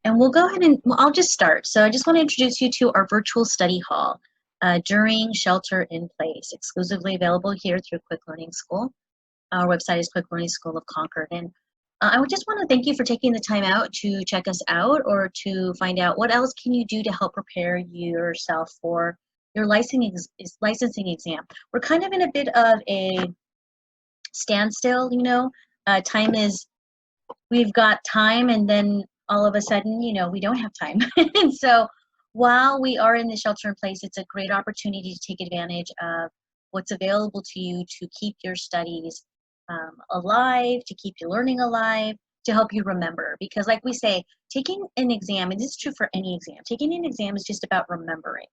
And we'll go ahead and I'll just start. So I just want to introduce you to our virtual study hall during shelter in place, exclusively available here through Quick Learning School. Our website is Quick Learning School of Concord. And I would just want to thank you for taking the time out to check us out or to find out what else can you do to help prepare yourself for your licensing exam. We're kind of in a bit of a standstill, time is, we've got time and then all of a sudden, we don't have time. And so while we are in the shelter in place, it's a great opportunity to take advantage of what's available to you to keep your studies alive, to keep your learning alive, to help you remember. Because like we say, taking an exam, and this is true for any exam, taking an exam is just about remembering.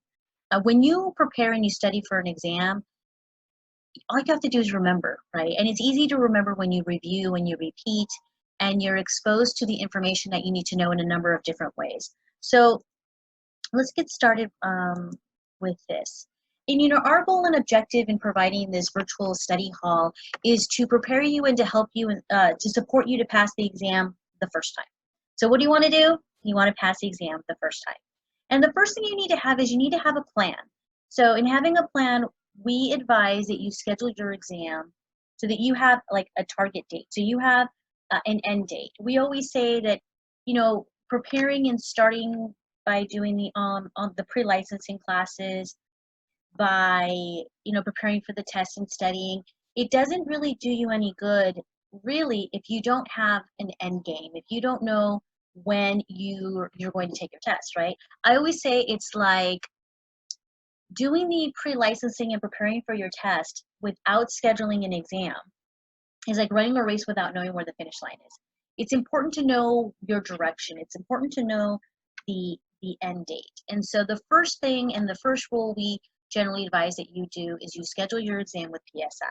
When you prepare and you study for an exam, all you have to do is remember, right? And it's easy to remember when you review, when you repeat, and you're exposed to the information that you need to know in a number of different ways. So let's get started with this. And our goal and objective in providing this virtual study hall is to prepare you and to help you, to support you to pass the exam the first time. So what do you want to do? You want to pass the exam the first time. And the first thing you need to have is you need to have a plan. So in having a plan, we advise that you schedule your exam so that you have like a target date. So you have an end date. We always say that, preparing and starting by doing the pre-licensing classes, by, preparing for the test and studying, it doesn't really do you any good, really, if you don't have an end game, if you don't know when you're going to take your test, right? I always say it's like doing the pre-licensing and preparing for your test without scheduling an exam is like running a race without knowing where the finish line is. It's important to know your direction. It's important to know the end date. And so the first thing and the first rule we generally advise that you do is you schedule your exam with PSI.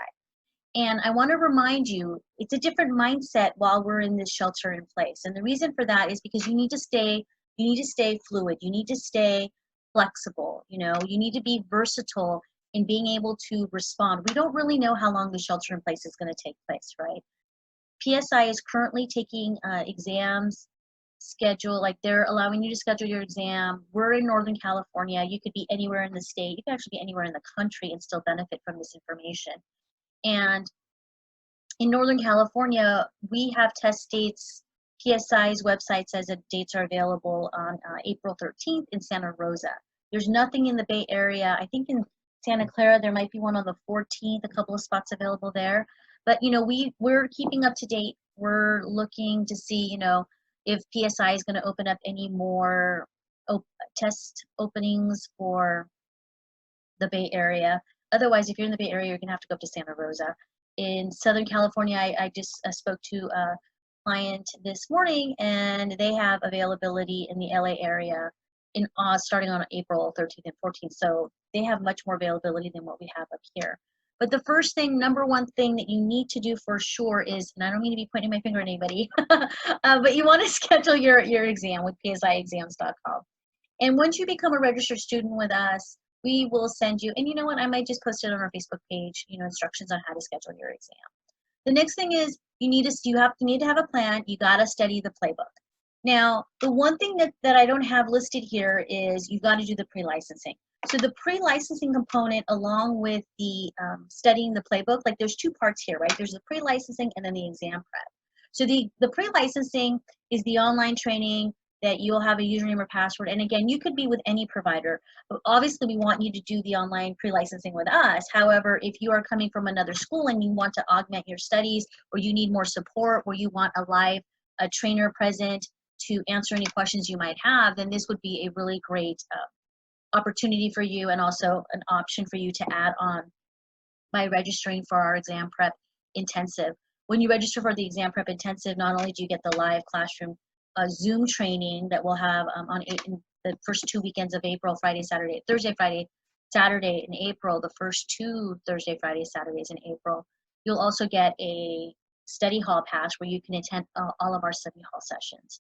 And I want to remind you, it's a different mindset while we're in this shelter in place. And the reason for that is because you need to stay fluid. You need to stay flexible. You need to be versatile in being able to respond. We don't really know how long the shelter in place is going to take place, right? PSI is currently taking exams schedule, like they're allowing you to schedule your exam. We're in Northern California. You could be anywhere in the state. You could actually be anywhere in the country and still benefit from this information. And in Northern California, we have test dates. PSI's website says that dates are available on April 13th in Santa Rosa. There's nothing in the Bay Area. I think in Santa Clara, there might be one on the 14th, a couple of spots available there. But, we're keeping up to date. We're looking to see, if PSI is going to open up any more test openings for the Bay Area. Otherwise, if you're in the Bay Area, you're going to have to go up to Santa Rosa. In Southern California, I just spoke to a client this morning, and they have availability in the LA area in starting on April 13th and 14th. So they have much more availability than what we have up here. But the first thing, number one thing that you need to do for sure is, and I don't mean to be pointing my finger at anybody, but you want to schedule your exam with psiexams.com. And once you become a registered student with us, we will send you, and you know what, I might just post it on our Facebook page, instructions on how to schedule your exam. The next thing is you need to have a plan. You got to study the playbook. Now, the one thing that I don't have listed here is you got to do the pre-licensing. So the pre-licensing component, along with the studying the playbook, like there's two parts here, right? There's the pre-licensing and then the exam prep. So the pre-licensing is the online training that you'll have a username or password. And again, you could be with any provider. But obviously, we want you to do the online pre-licensing with us. However, if you are coming from another school and you want to augment your studies, or you need more support, or you want a trainer present to answer any questions you might have, then this would be a really great opportunity for you, and also an option for you to add on by registering for our exam prep intensive. When you register for the exam prep intensive, not only do you get the live classroom Zoom training that we'll have in the first 2 weekends of April, Thursday, Friday, Saturday in April, the first 2 Thursday, Friday, Saturdays in April. You'll also get a study hall pass where you can attend all of our study hall sessions.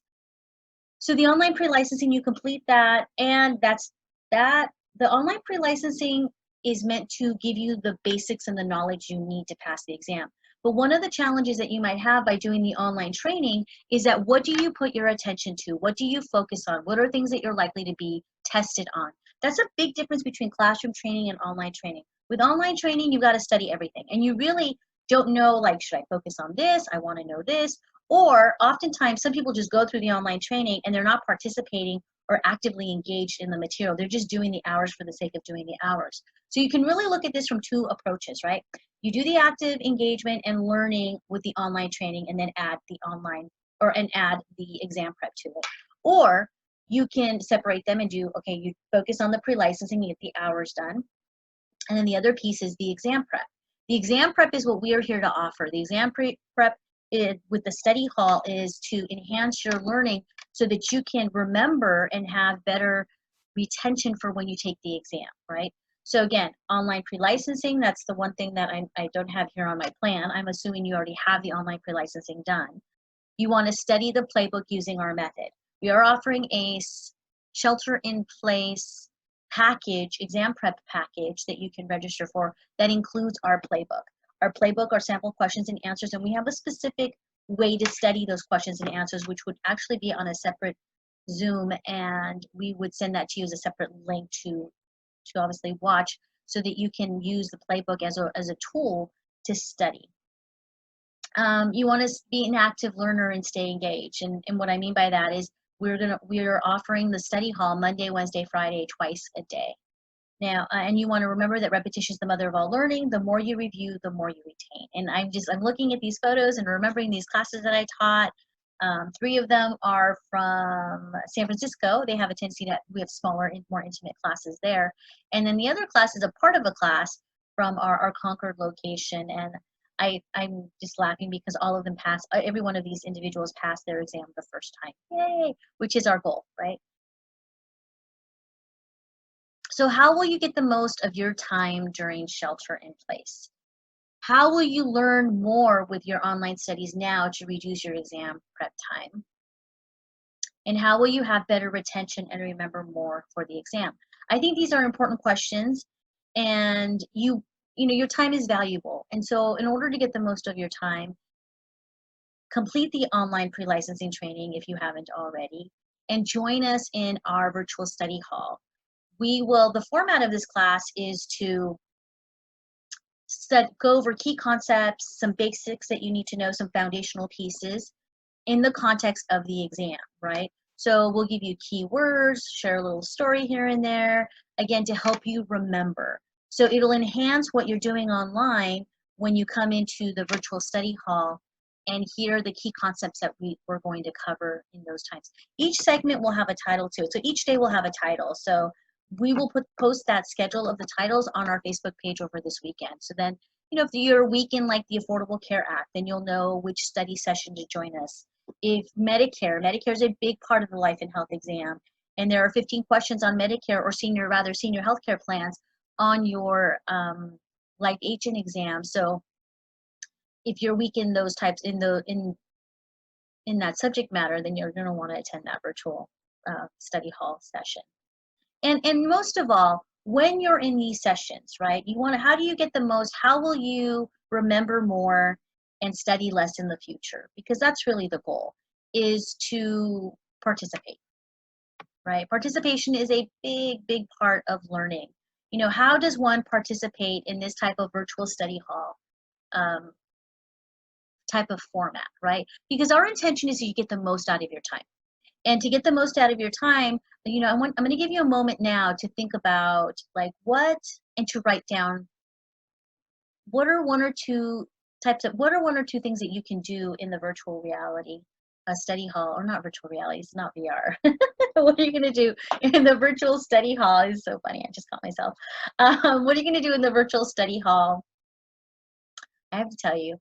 So the online pre-licensing, you complete that, and that's that. The online pre-licensing is meant to give you the basics and the knowledge you need to pass the exam. But one of the challenges that you might have by doing the online training is that what do you put your attention to? What do you focus on? What are things that you're likely to be tested on? That's a big difference between classroom training and online training. With online training, you got to study everything, and you really don't know, like, should I focus on this? I want to know this. Or oftentimes, some people just go through the online training and they're not participating or actively engaged in the material. They're just doing the hours for the sake of doing the hours. So you can really look at this from two approaches, right? You do the active engagement and learning with the online training, and then add the online and add the exam prep to it. Or you can separate them and do, okay, you focus on the pre-licensing, you get the hours done. And then the other piece is the exam prep. The exam prep is what we are here to offer. The exam prep with the study hall is to enhance your learning so that you can remember and have better retention for when you take the exam, right? So again, online pre-licensing, that's the one thing that I don't have here on my plan. I'm assuming you already have the online pre-licensing done. You want to study the playbook using our method. We are offering a shelter-in-place package, exam prep package that you can register for that includes our playbook. Our playbook are sample questions and answers, and we have a specific way to study those questions and answers, which would actually be on a separate Zoom, and we would send that to you as a separate link to obviously watch, so that you can use the playbook as a tool to study. You want to be an active learner and stay engaged, and what I mean by that is we're offering the study hall Monday, Wednesday, Friday, twice a day. Now, and you want to remember that repetition is the mother of all learning. The more you review, the more you retain. And I'm looking at these photos and remembering these classes that I taught. 3 of them are from San Francisco. They have a tendency to, we have smaller and more intimate classes there. And then the other class is a part of a class from our Concord location. And I'm just laughing because all of them passed, every one of these individuals passed their exam the first time. Yay, which is our goal, right? So how will you get the most of your time during shelter in place? How will you learn more with your online studies now to reduce your exam prep time? And how will you have better retention and remember more for the exam? I think these are important questions, and you know your time is valuable. And so in order to get the most of your time, complete the online pre-licensing training if you haven't already, and join us in our virtual study hall. The format of this class is to go over key concepts, some basics that you need to know, some foundational pieces in the context of the exam, right? So we'll give you keywords, share a little story here and there, again, to help you remember. So it'll enhance what you're doing online when you come into the virtual study hall and hear the key concepts that we're going to cover in those times. Each segment will have a title to it. So each day will have a title. So we will post that schedule of the titles on our Facebook page over this weekend. So then, if you're a week in like the Affordable Care Act, then you'll know which study session to join us. If Medicare is a big part of the life and health exam, and there are 15 questions on Medicare or senior healthcare plans on your life agent exam. So if you're weak in those types, in that subject matter, then you're going to want to attend that virtual study hall session. And most of all, when you're in these sessions, right, how do you get the most, how will you remember more and study less in the future? Because that's really the goal, is to participate, right? Participation is a big, big part of learning. How does one participate in this type of virtual study hall type of format, right? Because our intention is you get the most out of your time. And to get the most out of your time, I'm going to give you a moment now to think about and to write down what are one or two things that you can do in the virtual reality study hall, or not virtual reality, it's not VR. What are you going to do in the virtual study hall? It's so funny, I just caught myself. What are you going to do in the virtual study hall? I have to tell you,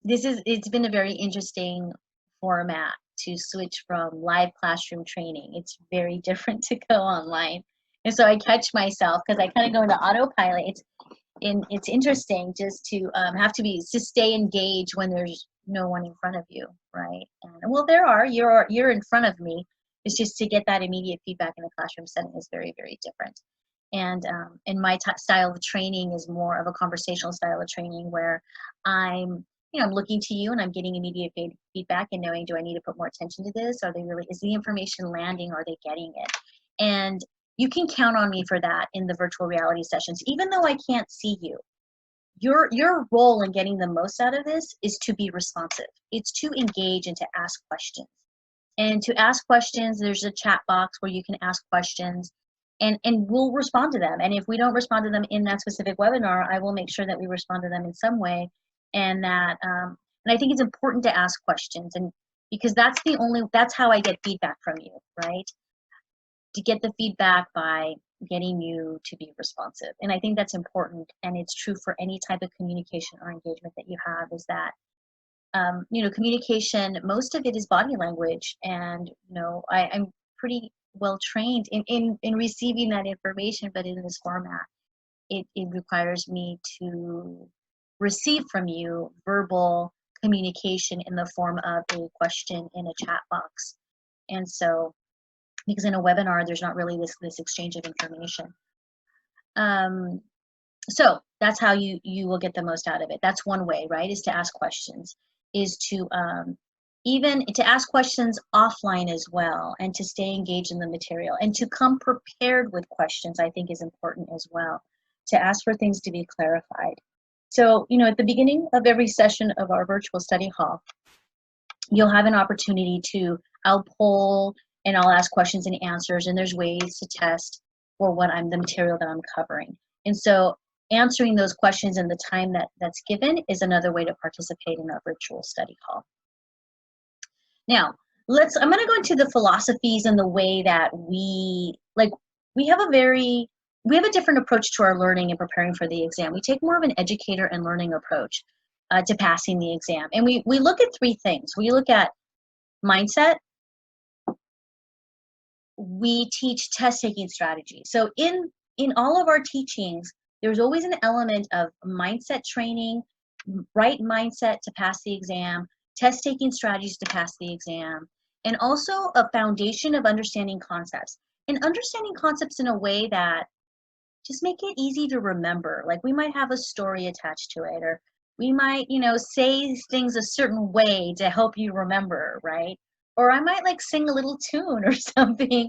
it's been a very interesting format to switch from live classroom training. It's very different to go online. And so I catch myself because I kind of go into autopilot. It's interesting just to have to stay engaged when there's no one in front of you, right? And well, you're in front of me. It's just to get that immediate feedback in the classroom setting is very, very different. And my style of training is more of a conversational style of training where I'm, I'm looking to you and I'm getting immediate feedback and knowing, do I need to put more attention to this? Are they really, is the information landing? Are they getting it? And you can count on me for that in the virtual reality sessions, even though I can't see you. Your role in getting the most out of this is to be responsive. It's to engage and to ask questions. And to ask questions, there's a chat box where you can ask questions and we'll respond to them. And if we don't respond to them in that specific webinar, I will make sure that we respond to them in some way. And and I think it's important to ask questions, and because that's how I get feedback from you, right? To get the feedback by getting you to be responsive. And I think that's important, and it's true for any type of communication or engagement that you have, is that communication, most of it is body language, and I'm pretty well trained in receiving that information, but in this format, it requires me to receive from you verbal communication in the form of a question in a chat box. And so, because in a webinar, there's not really this exchange of information. So that's how you will get the most out of it. That's one way, right? Is to ask questions, is to even to ask questions offline as well, and to stay engaged in the material, and to come prepared with questions, I think is important as well, to ask for things to be clarified. So, at the beginning of every session of our virtual study hall, you'll have an opportunity I'll poll and I'll ask questions and answers, and there's ways to test for the material that I'm covering. And so answering those questions in the time that's given is another way to participate in our virtual study hall. Now, I'm going to go into the philosophies and the way that we have a different approach to our learning and preparing for the exam. We take more of an educator and learning approach to passing the exam. And we look at three things. We look at mindset. We teach test-taking strategies. So in all of our teachings, there's always an element of mindset training, right mindset to pass the exam, test-taking strategies to pass the exam, and also a foundation of understanding concepts. And understanding concepts in a way that just make it easy to remember. Like, we might have a story attached to it, or we might, say things a certain way to help you remember, right? Or I might sing a little tune or something,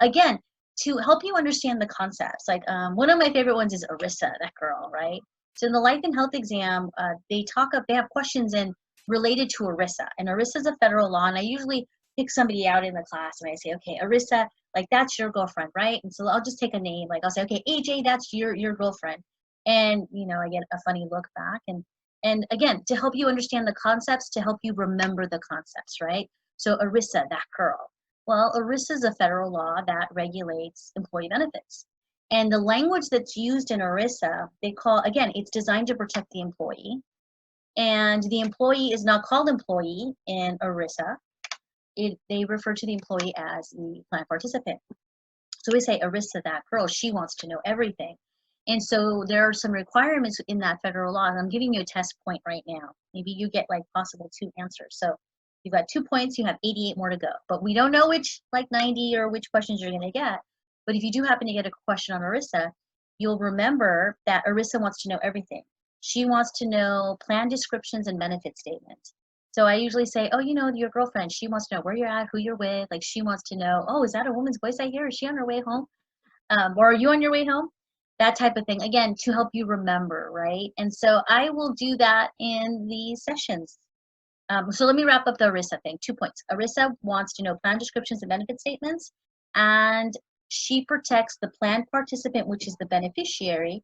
again, to help you understand the concepts. Like, one of my favorite ones is ERISA, that girl, right? So in the life and health exam, they have questions related to ERISA. And ERISA is a federal law, and I usually pick somebody out in the class and I say, okay, ERISA, that's your girlfriend, right? And so I'll just take a name, I'll say, okay, AJ, that's your girlfriend. And, I get a funny look back. And again, to help you understand the concepts, to help you remember the concepts, right? So ERISA, that girl. Well, ERISA is a federal law that regulates employee benefits. And the language that's used in ERISA, it's designed to protect the employee. And the employee is not called employee in ERISA. They refer to the employee as the plan participant. So we say, ERISA, that girl, she wants to know everything. And so there are some requirements in that federal law, and I'm giving you a test point right now. Maybe you get possible 2 answers. So you've got 2 points, you have 88 more to go. But we don't know which 90 or which questions you're going to get. But if you do happen to get a question on ERISA, you'll remember that ERISA wants to know everything. She wants to know plan descriptions and benefit statements. So I usually say, oh, your girlfriend, she wants to know where you're at, who you're with. She wants to know, oh, is that a woman's voice I hear? Is she on her way home? Or are you on your way home? That type of thing, again, to help you remember, right? And so I will do that in these sessions. So let me wrap up the ERISA thing. 2 points. ERISA wants to know plan descriptions and benefit statements, and she protects the plan participant, which is the beneficiary.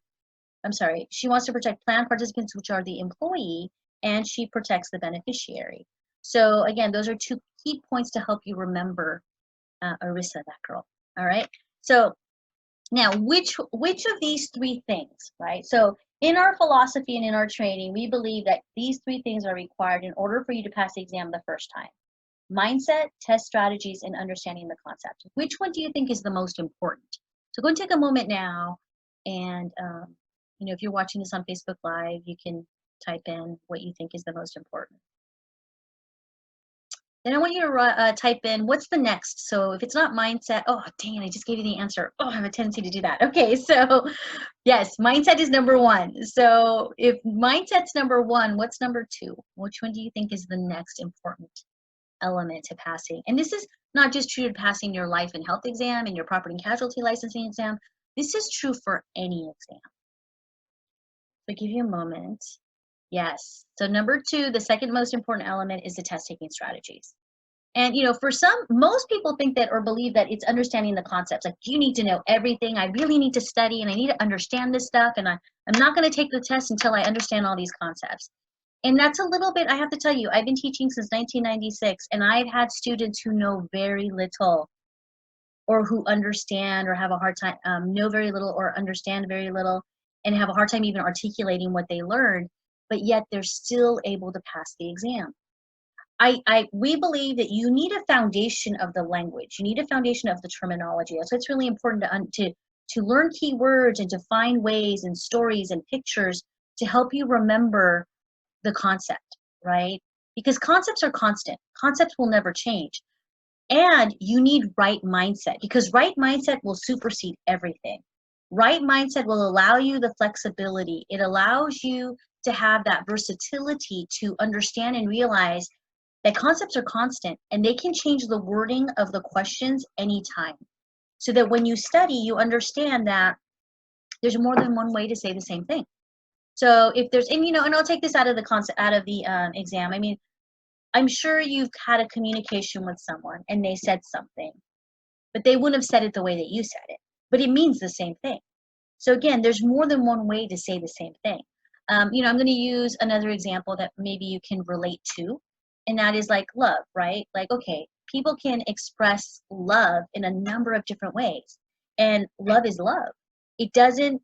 I'm sorry, she wants to protect plan participants, which are the employee, and she protects the beneficiary. So again, those are 2 key points to help you remember ERISA, that girl. All right. So now, which of these 3 things, right? So in our philosophy and in our training, we believe that these 3 things are required in order for you to pass the exam the first time: mindset, test strategies, and understanding the concept. Which one do you think is the most important? So go and take a moment now, and if you're watching this on Facebook Live, you can type in what you think is the most important. Then I want you to type in what's the next. So if it's not mindset, oh, dang it, I just gave you the answer. Oh, I have a tendency to do that. Okay, so yes, mindset is number one. So if mindset's number one, what's number two? Which one do you think is the next important element to passing? And this is not just true to passing your life and health exam and your property and casualty licensing exam. This is true for any exam. So give you a moment. Yes. So number two, the second most important element is the test taking strategies. And for most people think that or believe that it's understanding the concepts. Like you need to know everything. I really need to study and I need to understand this stuff. And I'm not going to take the test until I understand all these concepts. And that's a little bit, I have to tell you, I've been teaching since 1996 and I've had students who know very little or who understand or have a hard time, know very little or understand very little and have a hard time even articulating what they learned, but yet they're still able to pass the exam. We believe that you need a foundation of the language. You need a foundation of the terminology. So it's really important to learn keywords and to find ways and stories and pictures to help you remember the concept, right? Because concepts are constant. Concepts will never change. And you need right mindset because right mindset will supersede everything. Right mindset will allow you the flexibility. It allows you to have that versatility to understand and realize that concepts are constant and they can change the wording of the questions anytime. So that when you study, you understand that there's more than one way to say the same thing. So if there's, and I'll take this out of the concept, out of the exam. I mean, I'm sure you've had a communication with someone and they said something, but they wouldn't have said it the way that you said it, but it means the same thing. So again, there's more than one way to say the same thing. I'm going to use another example that maybe you can relate to, and that is like love, right? Like, okay, people can express love in a number of different ways, and love is love. It doesn't,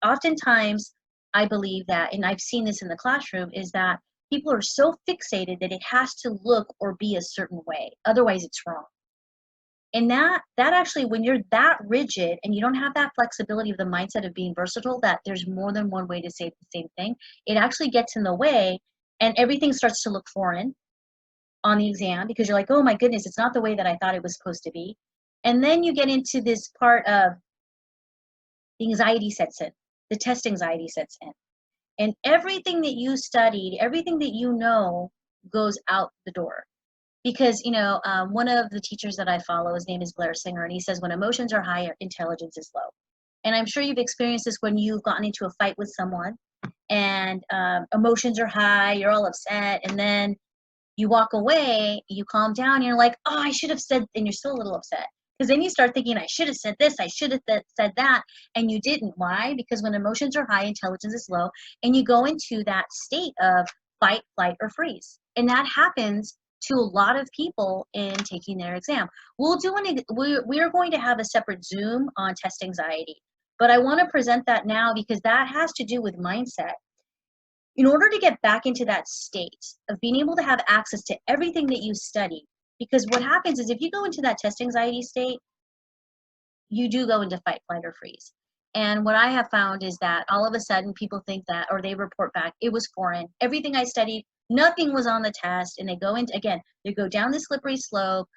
oftentimes, I believe that, and I've seen this in the classroom, is that people are so fixated that it has to look or be a certain way. Otherwise, it's wrong. And that actually, when you're that rigid and you don't have that flexibility of the mindset of being versatile, that there's more than one way to say the same thing, it actually gets in the way and everything starts to look foreign on the exam because you're like, oh my goodness, it's not the way that I thought it was supposed to be. And then you get into this part of the anxiety sets in, the test anxiety sets in. And everything that you studied, everything that you know goes out the door. Because, one of the teachers that I follow, his name is Blair Singer, and he says, when emotions are high, intelligence is low. And I'm sure you've experienced this when you've gotten into a fight with someone and emotions are high, you're all upset, and then you walk away, you calm down, and you're like, oh, I should have said, and you're still a little upset. Because then you start thinking, I should have said this, I should have said that, and you didn't. Why? Because when emotions are high, intelligence is low, and you go into that state of fight, flight, or freeze. And that happens to a lot of people in taking their exam. We are going to have a separate Zoom on test anxiety, but I want to present that now because that has to do with mindset. In order to get back into that state of being able to have access to everything that you study, because what happens is if you go into that test anxiety state, you do go into fight, flight, or freeze. And what I have found is that all of a sudden people think that, or they report back, it was foreign. Everything I studied, nothing was on the test. And they go into, again, they go down the slippery slope.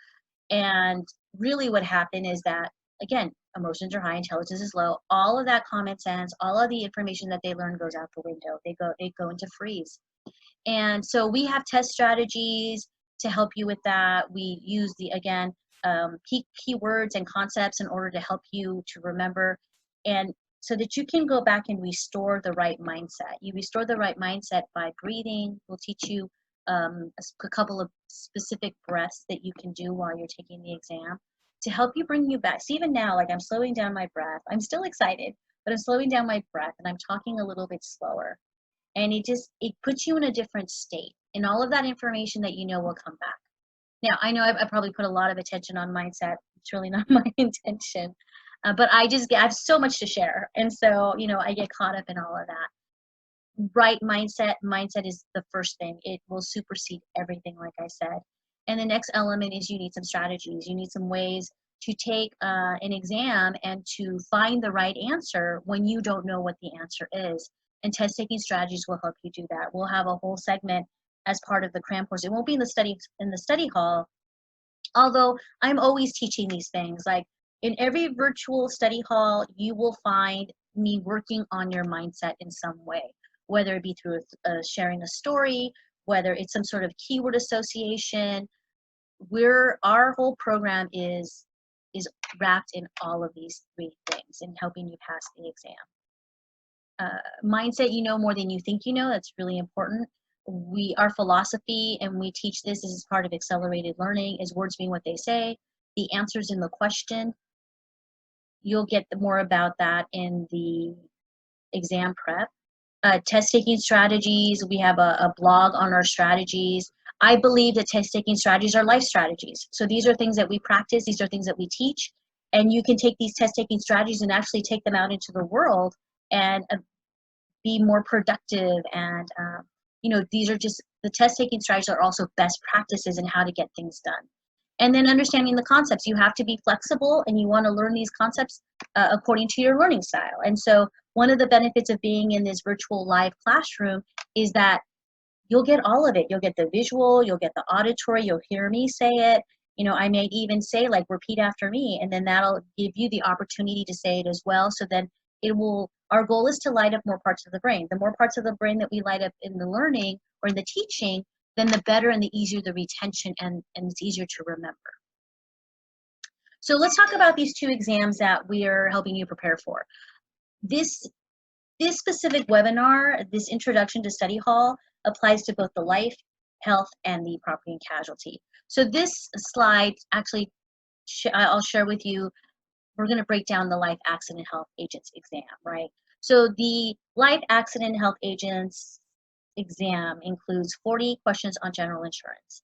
And really what happened is that, again, emotions are high, intelligence is low. All of that common sense, all of the information that they learn goes out the window. They go into freeze. And so we have test strategies to help you with that. We use key keywords and concepts in order to help you to remember and so that you can go back and restore the right mindset. You restore the right mindset by breathing. We'll teach you a couple of specific breaths that you can do while you're taking the exam to help you bring you back. So even now, like I'm slowing down my breath. I'm still excited, but I'm slowing down my breath and I'm talking a little bit slower. And it puts you in a different state. And all of that information that you know will come back. Now, I know I probably put a lot of attention on mindset. It's really not my intention. But I have so much to share. And so, I get caught up in all of that. Right mindset is the first thing. It will supersede everything, like I said. And the next element is you need some strategies. You need some ways to take an exam and to find the right answer when you don't know what the answer is. And test taking strategies will help you do that. We'll have a whole segment as part of the cram course. It won't be in the study hall, although I'm always teaching these things. Like in every virtual study hall, you will find me working on your mindset in some way, whether it be through sharing a story, whether it's some sort of keyword association. Our whole program is wrapped in all of these three things and helping you pass the exam. Mindset, you know more than you think you know. That's really important. Our philosophy, and we teach this as part of accelerated learning, is words being what they say. The answers in the question, you'll get more about that in the exam prep. Test taking strategies, we have a blog on our strategies. I believe that test taking strategies are life strategies. So these are things that we practice, these are things that we teach, and you can take these test taking strategies and actually take them out into the world and be more productive. And these are just, the test taking strategies are also best practices in how to get things done. And then understanding the concepts. You have to be flexible, and you want to learn these concepts according to your learning style. And so one of the benefits of being in this virtual live classroom is that you'll get all of it. You'll get the visual, you'll get the auditory, you'll hear me say it. I may even say, like, repeat after me, and then that'll give you the opportunity to say it as well. So then our goal is to light up more parts of the brain. The more parts of the brain that we light up in the learning or in the teaching, then the better and the easier the retention, and it's easier to remember. So let's talk about these two exams that we are helping you prepare for. This specific webinar, this introduction to study hall, applies to both the life, health, and the property and casualty. So this slide, actually, I'll share with you, we're going to break down the life, accident, health agents exam, right? So the life, accident, health agents exam includes 40 questions on general insurance,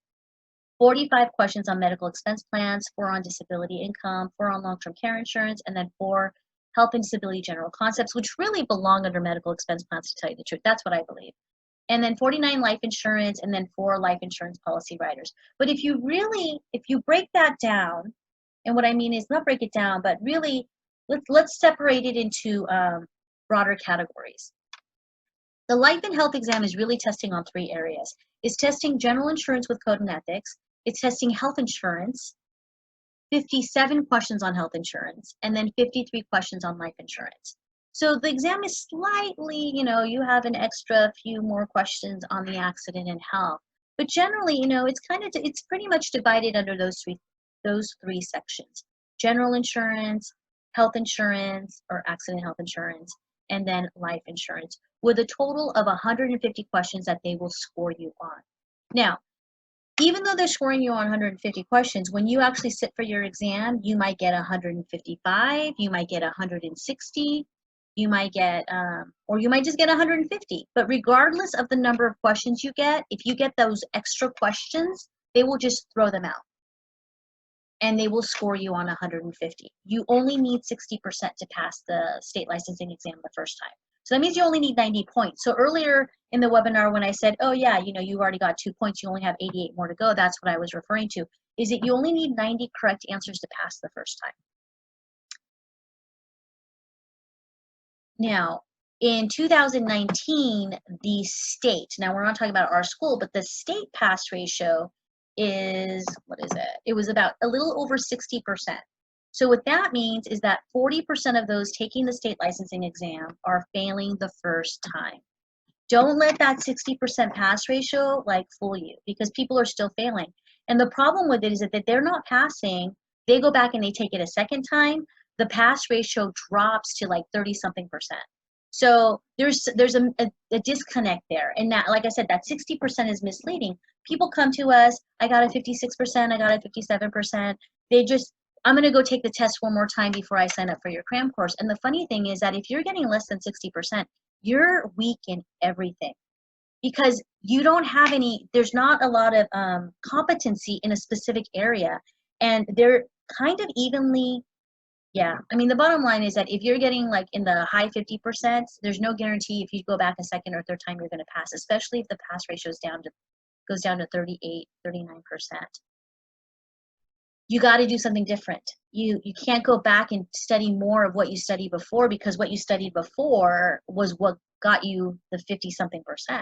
45 questions on medical expense plans, 4 on disability income, 4 on long-term care insurance, and then 4 health and disability general concepts, which really belong under medical expense plans, to tell you the truth. That's what I believe. And then 49 life insurance, and then 4 life insurance policy riders. But if you break that down, and what I mean is not break it down, but really let's separate it into broader categories. The life and health exam is really testing on 3 areas. It's testing general insurance with code and ethics. It's testing health insurance, 57 questions on health insurance, and then 53 questions on life insurance. So the exam is slightly, you have an extra few more questions on the accident and health. But generally, it's pretty much divided under those three sections: general insurance, health insurance, or accident health insurance, and then life insurance, with a total of 150 questions that they will score you on. Now, even though they're scoring you on 150 questions, when you actually sit for your exam, you might get 155, you might get 160, you might get, or you might just get 150. But regardless of the number of questions you get, if you get those extra questions, they will just throw them out, and they will score you on 150. You only need 60% to pass the state licensing exam the first time. So that means you only need 90 points. So earlier in the webinar, when I said, oh yeah, you've already got 2 points, you only have 88 more to go, that's what I was referring to, is that you only need 90 correct answers to pass the first time. Now, in 2019, the state, now we're not talking about our school, but the state pass ratio is, what is it? It was about a little over 60%. So what that means is that 40% of those taking the state licensing exam are failing the first time. Don't let that 60% pass ratio fool you, because people are still failing. And the problem with it is that they're not passing. They go back and they take it a second time. The pass ratio drops to 30-something%. So there's a disconnect there. And that, like I said, that 60% is misleading. People come to us, I got a 56%, I got a 57%. I'm going to go take the test one more time before I sign up for your cram course. And the funny thing is that if you're getting less than 60%, you're weak in everything, because you don't have there's not a lot of competency in a specific area. And they're kind of evenly, yeah. I mean, the bottom line is that if you're getting in the high 50%, there's no guarantee if you go back a second or third time you're going to pass, especially if the pass ratio goes down to 38, 39%. You got to do something different. You can't go back and study more of what you studied before, because what you studied before was what got you the 50-something%.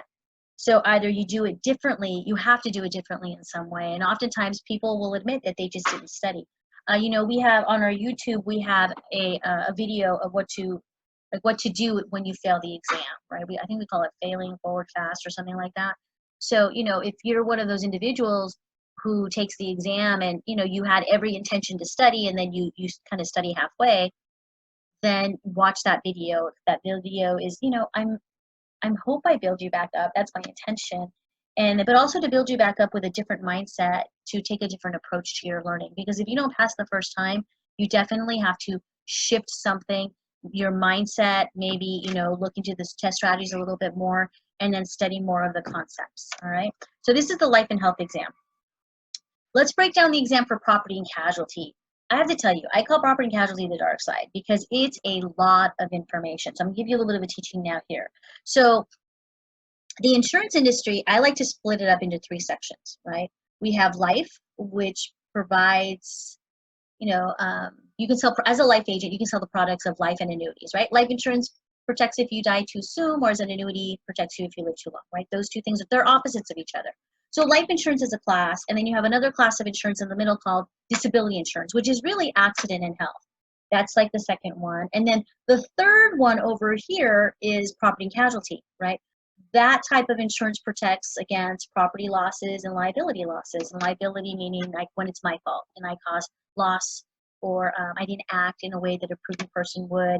So either you do it differently, you have to do it differently in some way. And oftentimes people will admit that they just didn't study. You know, we have on our YouTube, we have a video of what to do when you fail the exam, right? I think we call it failing forward fast or something like that. So, you know, if you're one of those individuals who takes the exam and, you know, you had every intention to study and then you kind of study halfway, then watch that video. That video is, you know, I'm hope I build you back up. That's my intention. And but also to build you back up with a different mindset, to take a different approach to your learning. Because if you don't pass the first time, you definitely have to shift something, your mindset, maybe, you know, look into this test strategies a little bit more and then study more of the concepts. All right. So this is the life and health exam. Let's break down the exam for property and casualty. I have to tell you, I call property and casualty the dark side because it's a lot of information. So I'm gonna give you a little bit of a teaching now here. So the insurance industry, I like to split it up into three sections, right? We have life, which provides, you know, you can sell, as a life agent, you can sell the products of life and annuities, right? Life insurance protects if you die too soon, or as an annuity protects you if you live too long, right? Those two things, they're opposites of each other. So life insurance is a class, and then you have another class of insurance in the middle called disability insurance, which is really accident and health. That's like the second one. And then the third one over here is property and casualty, right? That type of insurance protects against property losses and liability losses. And liability meaning like when it's my fault and I caused loss, or I didn't act in a way that a prudent person would,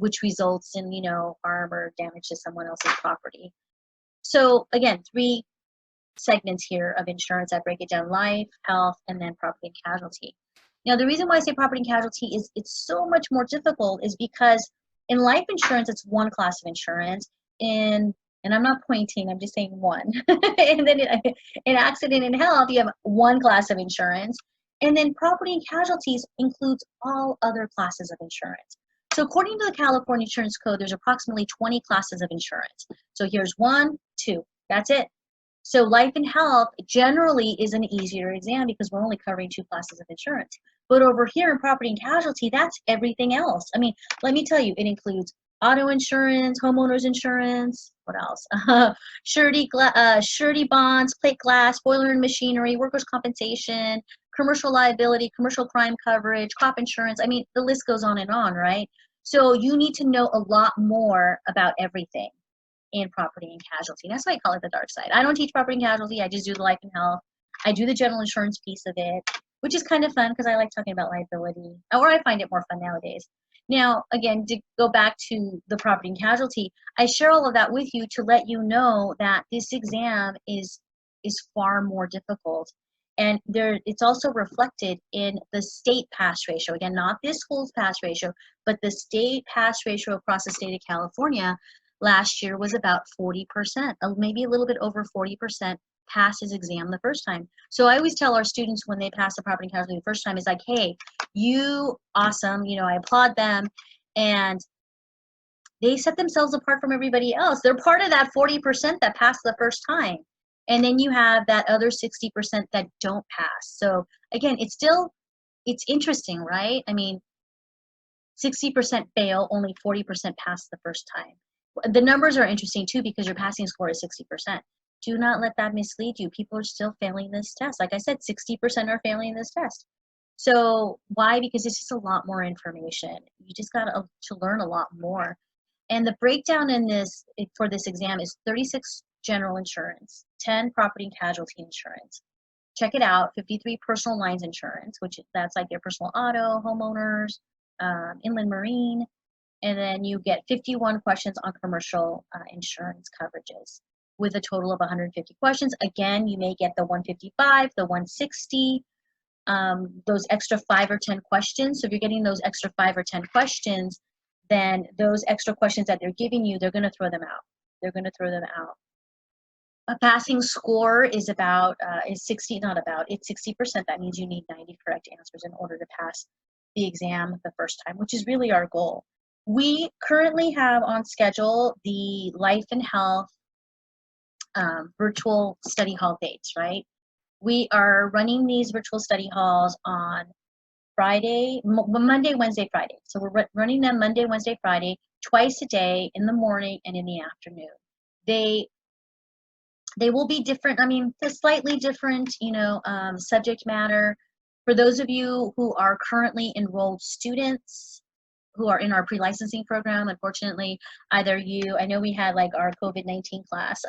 which results in, you know, harm or damage to someone else's property. So again, three segments here of insurance. I break it down: life, health, and then property and casualty. Now, the reason why I say property and casualty is it's so much more difficult is because in life insurance, it's one class of insurance. And I'm not pointing, I'm just saying one. And then in accident and health, you have one class of insurance. And then property and casualties includes all other classes of insurance. So according to the California Insurance Code, there's approximately 20 classes of insurance. So here's 1, 2, that's it. So life and health generally is an easier exam because we're only covering 2 classes of insurance. But over here in property and casualty, that's everything else. I mean, let me tell you, it includes auto insurance, homeowners insurance, what else? Surety bonds, plate glass, boiler and machinery, workers' compensation, commercial liability, commercial crime coverage, crop insurance. I mean, the list goes on, right? So you need to know a lot more about everything in property and casualty. That's why I call it the dark side. I don't teach property and casualty. I just do the life and health. I do the general insurance piece of it, which is kind of fun because I like talking about liability, or I find it more fun nowadays. Now, again, to go back to the property and casualty, I share all of that with you to let you know that this exam is far more difficult. And it's also reflected in the state pass ratio. Again, not this school's pass ratio, but the state pass ratio across the state of California last year was about 40%, maybe a little bit over 40% pass his exam the first time. So I always tell our students when they pass the property and casualty the first time, is like, hey, you awesome, you know, I applaud them, and they set themselves apart from everybody else. They're part of that 40% that passed the first time. And then you have that other 60% that don't pass. So again, it's interesting, right? I mean, 60% fail, only 40% pass the first time. The numbers are interesting too because your passing score is 60%. Do not let that mislead you. People are still failing this test. Like I said, 60% are failing this test. So why? Because it's just a lot more information. You just got to learn a lot more. And the breakdown in this for this exam is 36 general insurance, 10 property and casualty insurance. Check it out, 53 personal lines insurance, which that's like your personal auto, homeowners, inland marine, and then you get 51 questions on commercial insurance coverages with a total of 150 questions. Again, you may get the 155, the 160, those extra 5 or 10 questions. So if you're getting those extra 5 or 10 questions, then those extra questions that they're giving you, they're going to throw them out. They're going to throw them out. A passing score is about, is 60, not about, it's 60%. That means you need 90 correct answers in order to pass the exam the first time, which is really our goal. We currently have on schedule the life and health virtual study hall dates, right? We are running these virtual study halls on Friday, Monday, Wednesday, Friday. So we're running them Monday, Wednesday, Friday, twice a day, in the morning and in the afternoon. They will be different. I mean, the slightly different, subject matter. For those of you who are currently enrolled students who are in our pre-licensing program, unfortunately, either you, I know we had like our COVID-19 class.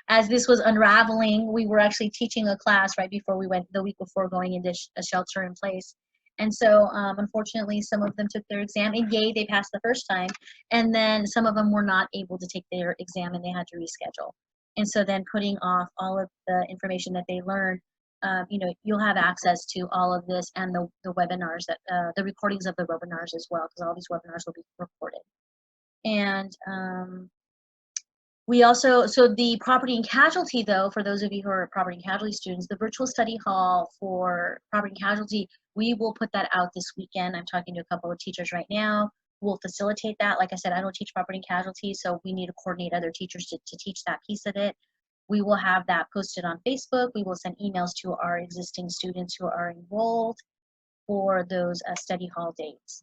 As this was unraveling, we were actually teaching a class right before we went, the week before going into a shelter in place. And so, unfortunately, some of them took their exam, and yay, they passed the first time. And then some of them were not able to take their exam, and they had to reschedule. And so then putting off all of the information that they learned, you'll have access to all of this and the webinars, that the recordings of the webinars as well, because all these webinars will be recorded. And we also, so the property and casualty, though, for those of you who are property and casualty students, the virtual study hall for property and casualty, we will put that out this weekend. I'm talking to a couple of teachers right now. We'll facilitate that. Like I said, I don't teach property and casualty, so we need to coordinate other teachers to teach that piece of it. We will have that posted on Facebook. We will send emails to our existing students who are enrolled for those study hall dates.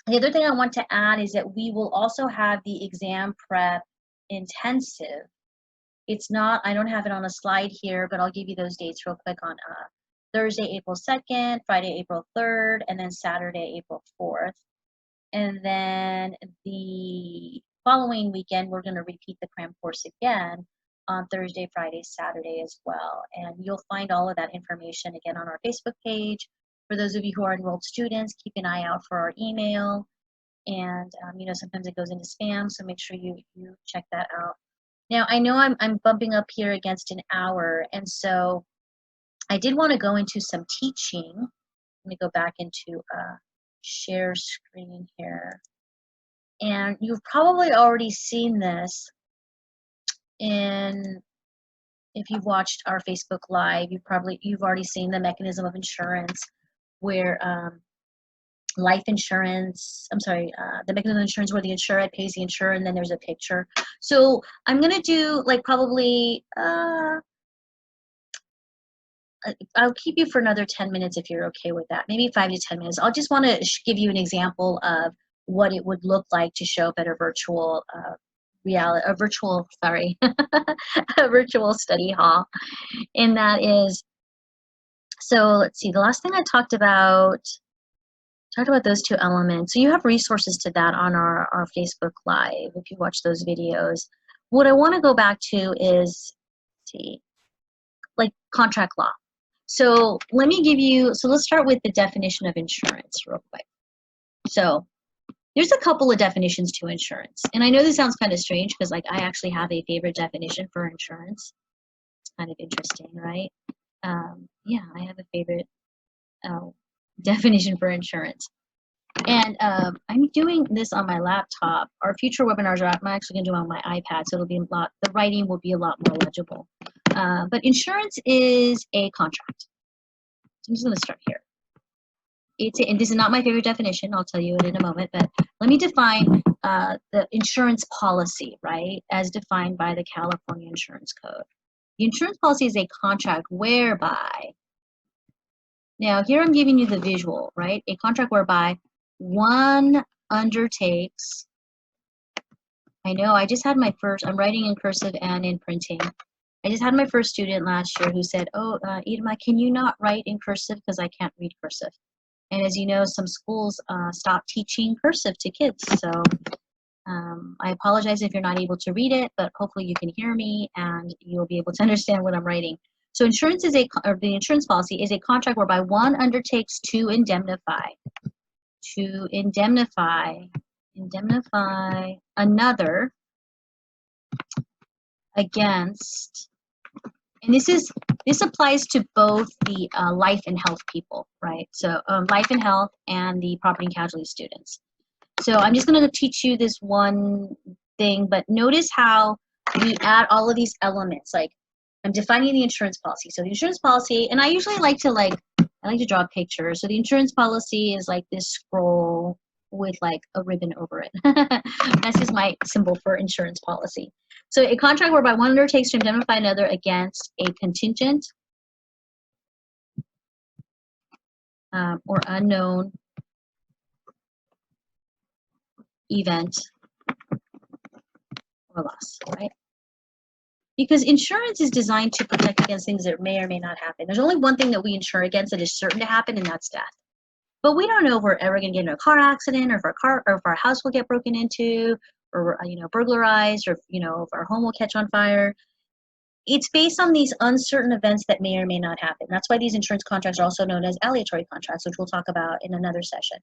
The other thing I want to add is that we will also have the exam prep intensive. It's not, I don't have it on a slide here, but I'll give you those dates real quick on Thursday, April 2nd, Friday, April 3rd, and then Saturday, April 4th. And then the following weekend, we're going to repeat the cram course again on Thursday, Friday, Saturday as well. And you'll find all of that information again on our Facebook page. For those of you who are enrolled students, keep an eye out for our email. And, sometimes it goes into spam, so make sure you check that out. Now, I know I'm bumping up here against an hour, and so I did want to go into some teaching. Let me go back into share screen here. And you've probably already seen this if you've watched our Facebook Live, you've already seen the mechanism of insurance where life insurance, the mechanism of insurance where the insured pays the insurer, and then there's a picture. So I'm going to do like probably, I'll keep you for another 10 minutes if you're okay with that, maybe 5 to 10 minutes. I'll just want to give you an example of what it would look like to show up at a virtual a virtual study hall. And that is, so let's see, the last thing I talked about those two elements. So you have resources to that on our Facebook Live if you watch those videos. What I want to go back to is, let's see, like contract law. So let me give you, so let's start with the definition of insurance real quick. So there's a couple of definitions to insurance. And I know this sounds kind of strange because like I actually have a favorite definition for insurance. It's kind of interesting, right? Yeah, I have a favorite definition for insurance. And I'm doing this on my laptop. Our future webinars I'm actually going to do on my iPad, so it'll be the writing will be a lot more legible. But insurance is a contract. So I'm just going to start here. And this is not my favorite definition. I'll tell you it in a moment. But let me define the insurance policy, right, as defined by the California Insurance Code. The insurance policy is a contract whereby, now here I'm giving you the visual, right? A contract whereby one undertakes, I know I just had my first, I'm writing in cursive and in printing. I just had my first student last year who said, oh, Edema, can you not write in cursive because I can't read cursive? And as you know, some schools stopped teaching cursive to kids. So I apologize if you're not able to read it, but hopefully you can hear me and you'll be able to understand what I'm writing. So insurance is the insurance policy is a contract whereby one undertakes to indemnify another against, and this applies to both the life and health people, right? So life and health and the property and casualty students. So I'm just going to teach you this one thing, but notice how we add all of these elements. Like I'm defining the insurance policy. So the insurance policy, and I usually like to draw a picture. So the insurance policy is like this scroll with like a ribbon over it. That's just my symbol for insurance policy. So a contract whereby one undertakes to indemnify another against a contingent or unknown event or loss, right? Because insurance is designed to protect against things that may or may not happen. There's only one thing that we insure against that is certain to happen, and that's death. But we don't know if we're ever going to get in a car accident, or if our house will get broken into, or burglarized, or if our home will catch on fire. It's based on these uncertain events that may or may not happen. That's why these insurance contracts are also known as aleatory contracts, which we'll talk about in another session.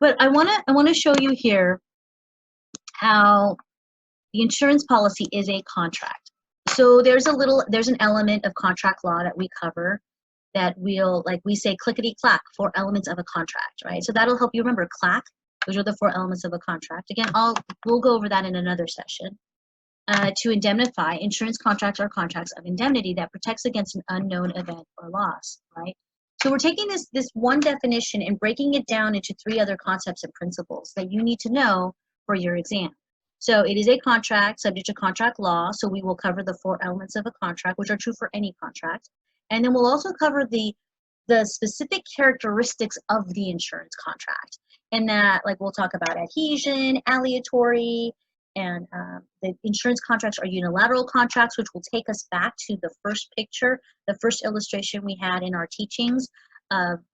But I want to show you here how the insurance policy is a contract. So there's an element of contract law that we cover that we say clickety clack, 4 elements of a contract, right? So that'll help you remember clack. Those are the 4 elements of a contract. Again, we'll go over that in another session. To indemnify, insurance contracts are contracts of indemnity that protects against an unknown event or loss, right? So we're taking this one definition and breaking it down into 3 other concepts and principles that you need to know for your exam. So it is a contract subject to contract law, so we will cover the 4 elements of a contract, which are true for any contract. And then we'll also cover the specific characteristics of the insurance contract. And that, like, we'll talk about adhesion, aleatory, and the insurance contracts are unilateral contracts, which will take us back to the first picture, the first illustration we had in our teachings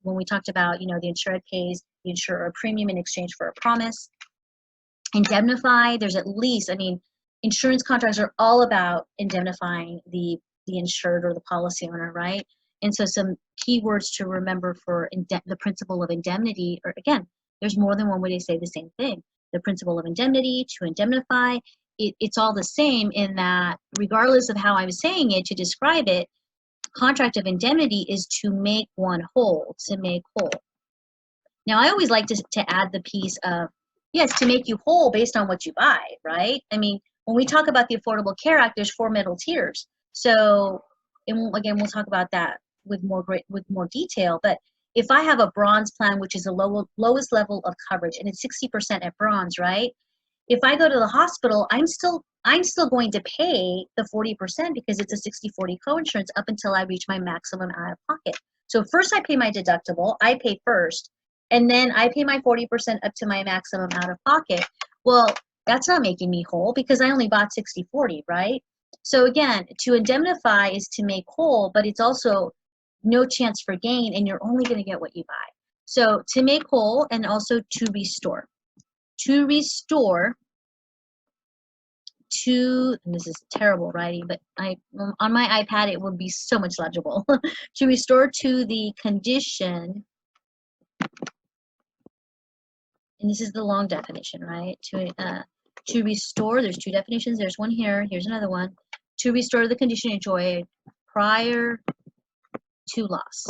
when we talked about, the insured pays the insurer a premium in exchange for a promise. Indemnify, there's at least, insurance contracts are all about indemnifying the insured or the policy owner, right? And so some key words to remember for the principle of indemnity, or again, there's more than one way to say the same thing. The principle of indemnity, to indemnify, it's all the same in that regardless of how I'm saying it to describe it, contract of indemnity is to make one whole, to make whole. Now, I always like to add the piece of, yes, to make you whole based on what you buy, right? When we talk about the Affordable Care Act, there's 4 middle tiers. So, and again, we'll talk about that with more detail. But if I have a bronze plan, which is the lowest level of coverage, and it's 60% at bronze, right? If I go to the hospital, I'm still going to pay the 40% because it's a 60-40 coinsurance up until I reach my maximum out of pocket. So first I pay my deductible, I pay first, and then I pay my 40% up to my maximum out of pocket. Well, that's not making me whole because I only bought 60-40, right? So again, to indemnify is to make whole, but it's also no chance for gain, and you're only going to get what you buy. So to make whole, and also to restore. To restore to, and this is terrible writing, but on my iPad it would be so much legible. To restore to the condition, and this is the long definition, right? To restore, there's 2 definitions. There's one here, here's another one. To restore the condition enjoyed prior to loss.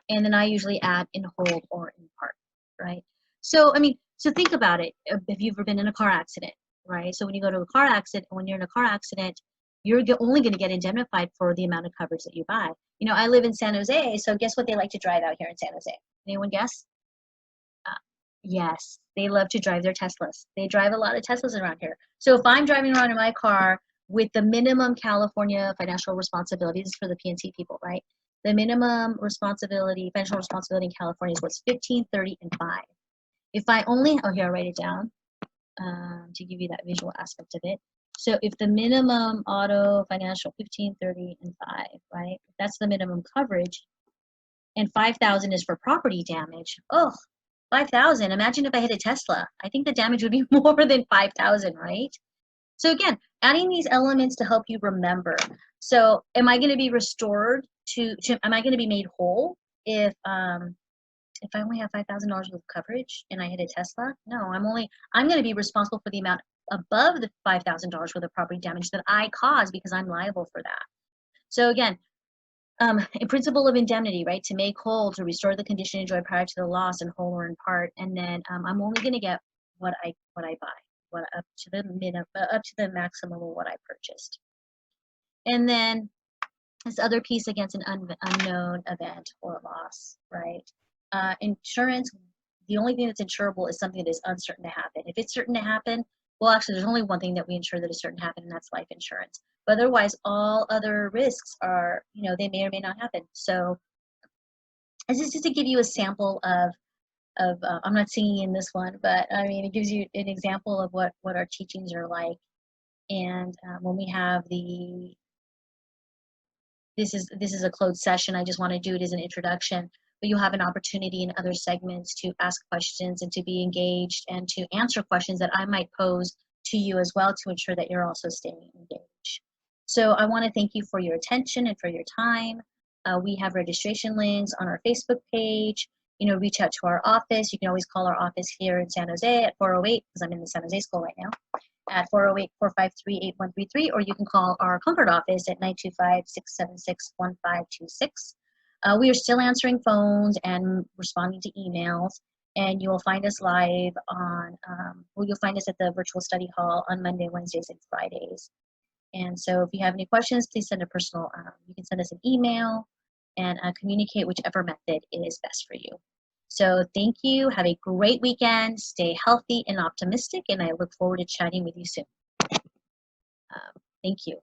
And then I usually add in whole or in part, right? So, so think about it. If you've ever been in a car accident, right? So when you go to a car accident, when you're in a car accident, you're only going to get indemnified for the amount of coverage that you buy. I live in San Jose, so guess what they like to drive out here in San Jose? Anyone guess? Yes, they love to drive their Teslas. They drive a lot of Teslas around here. So if I'm driving around in my car with the minimum California financial responsibility, this is for the PNC people, right? The minimum financial responsibility in California is what's 15, 30, and 5. If I only, here, I'll write it down to give you that visual aspect of it. So if the minimum auto financial 15, 30, and 5, right? That's the minimum coverage, and 5,000 is for property damage. Oh, 5,000. Imagine if I hit a Tesla. I think the damage would be more than 5,000, right? So again, adding these elements to help you remember. So am I going to be restored am I going to be made whole if I only have $5,000 worth of coverage and I hit a Tesla? No, I'm going to be responsible for the amount above the $5,000 worth of property damage that I caused because I'm liable for that. So again, a principle of indemnity, right? To make whole, to restore the condition enjoyed prior to the loss, in whole or in part, and then I'm only going to get what I buy, up to the maximum of what I purchased. And then this other piece against an unknown event or loss, right? Insurance, the only thing that's insurable is something that is uncertain to happen. If it's certain to happen, well, actually, there's only one thing that we insure that is certain to happen, and that's life insurance. But otherwise, all other risks are, they may or may not happen. So this is just to give you a sample of I'm not singing in this one, but it gives you an example of what our teachings are like. And when we have this is a closed session. I just want to do it as an introduction, but you'll have an opportunity in other segments to ask questions and to be engaged and to answer questions that I might pose to you as well to ensure that you're also staying engaged. So I want to thank you for your attention and for your time. We have registration links on our Facebook page. You know, reach out to our office. You can always call our office here in San Jose at 408, because I'm in the San Jose school right now, at 408-453-8133, or you can call our Concord office at 925-676-1526. We are still answering phones and responding to emails, and you will find us live on, well, you'll find us at the virtual study hall on Monday, Wednesdays, and Fridays. And so if you have any questions, please send a personal, you can send us an email and communicate whichever method is best for you. So thank you. Have a great weekend. Stay healthy and optimistic, and I look forward to chatting with you soon. Thank you.